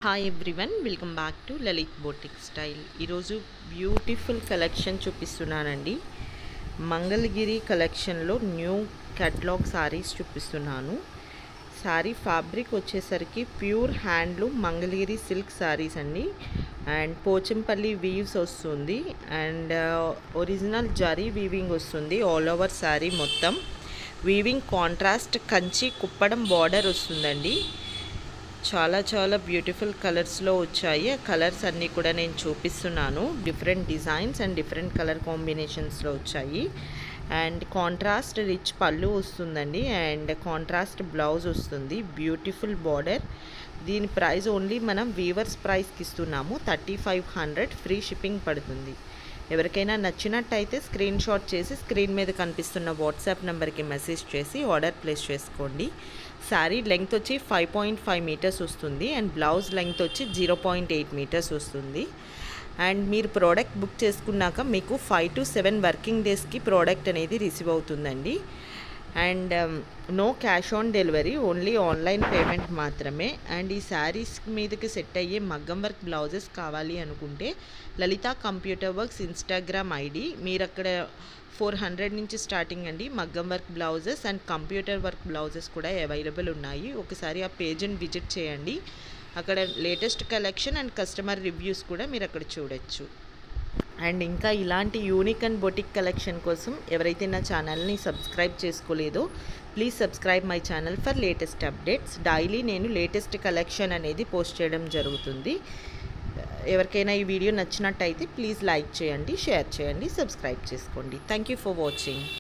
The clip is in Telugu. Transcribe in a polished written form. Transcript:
Hi everyone, welcome back to Lalit boutique style. ఈరోజు బ్యూటిఫుల్ కలెక్షన్ చూపిస్తున్నానండి. మంగళగిరి కలెక్షన్లో న్యూ క్యాటలాగ్ సారీస్ చూపిస్తున్నాను. సారీ ఫ్యాబ్రిక్ వచ్చేసరికి pure handloom Mangalagiri silk saris అండి. అండ్ పోచంపల్లి వీవ్స్ వస్తుంది అండ్ ఒరిజినల్ జరీ వీవింగ్ వస్తుంది. ఆల్ ఓవర్ సారీ మొత్తం weaving contrast Kanchi Kuppadam border వస్తుందండి. చాలా బ్యూటిఫుల్ కలర్స్లో వచ్చాయి. ఆ కలర్స్ అన్నీ కూడా నేను చూపిస్తున్నాను. Different designs and different colour కాంబినేషన్స్లో వచ్చాయి. అండ్ కాంట్రాస్ట్ రిచ్ పళ్ళు వస్తుందండి అండ్ కాంట్రాస్ట్ బ్లౌజ్ వస్తుంది. Beautiful border. దీని ప్రైస్ ఓన్లీ మనం వీవర్స్ ప్రైస్కి ఇస్తున్నాము. 3500 ఫ్రీ షిప్పింగ్ పడుతుంది. ఎవరికైనా నచ్చినట్టయితే స్క్రీన్ షాట్ చేసి స్క్రీన్ మీద కనిపిస్తున్న వాట్సాప్ నెంబర్కి మెసేజ్ చేసి ఆర్డర్ ప్లేస్ చేసుకోండి. శారీ లెంగ్త్ వచ్చి 5.5 మీటర్స్ వస్తుంది అండ్ బ్లౌజ్ లెంగ్త్ వచ్చి 0.8 మీటర్స్ వస్తుంది. అండ్ మీరు ప్రోడక్ట్ బుక్ చేసుకున్నాక మీకు 5 to 7 వర్కింగ్ డేస్కి ప్రోడక్ట్ అనేది రిసీవ్ అవుతుందండి. And no cash on delivery, only online payment మాత్రమే. అండ్ ఈ శారీస్ మీదకి సెట్ అయ్యే మగ్గం వర్క్ బ్లౌజెస్ కావాలి అనుకుంటే లలిత కంప్యూటర్ వర్క్స్ ఇన్స్టాగ్రామ్ ఐడి, మీరు అక్కడ 400 నుంచి స్టార్టింగ్ అండి మగ్గం work blouses and computer work blouses కూడా అవైలబుల్ ఉన్నాయి. ఒకసారి ఆ పేజ్ని విజిట్ చేయండి. అక్కడ latest collection and customer reviews కూడా మీరు అక్కడ చూడొచ్చు. అండ్ ఇంకా ఇలాంటి యూనిక్ అండ్ బొటిక్ కలెక్షన్ కోసం ఎవరైతే నా ఛానల్ని సబ్స్క్రైబ్ చేసుకోలేదో please subscribe my channel for latest updates. Daily నేను లేటెస్ట్ కలెక్షన్ అనేది పోస్ట్ చేయడం జరుగుతుంది. ఎవరికైనా ఈ వీడియో నచ్చినట్టయితే ప్లీజ్ లైక్ చేయండి, షేర్ చేయండి, సబ్స్క్రైబ్ చేసుకోండి. Thank you for watching.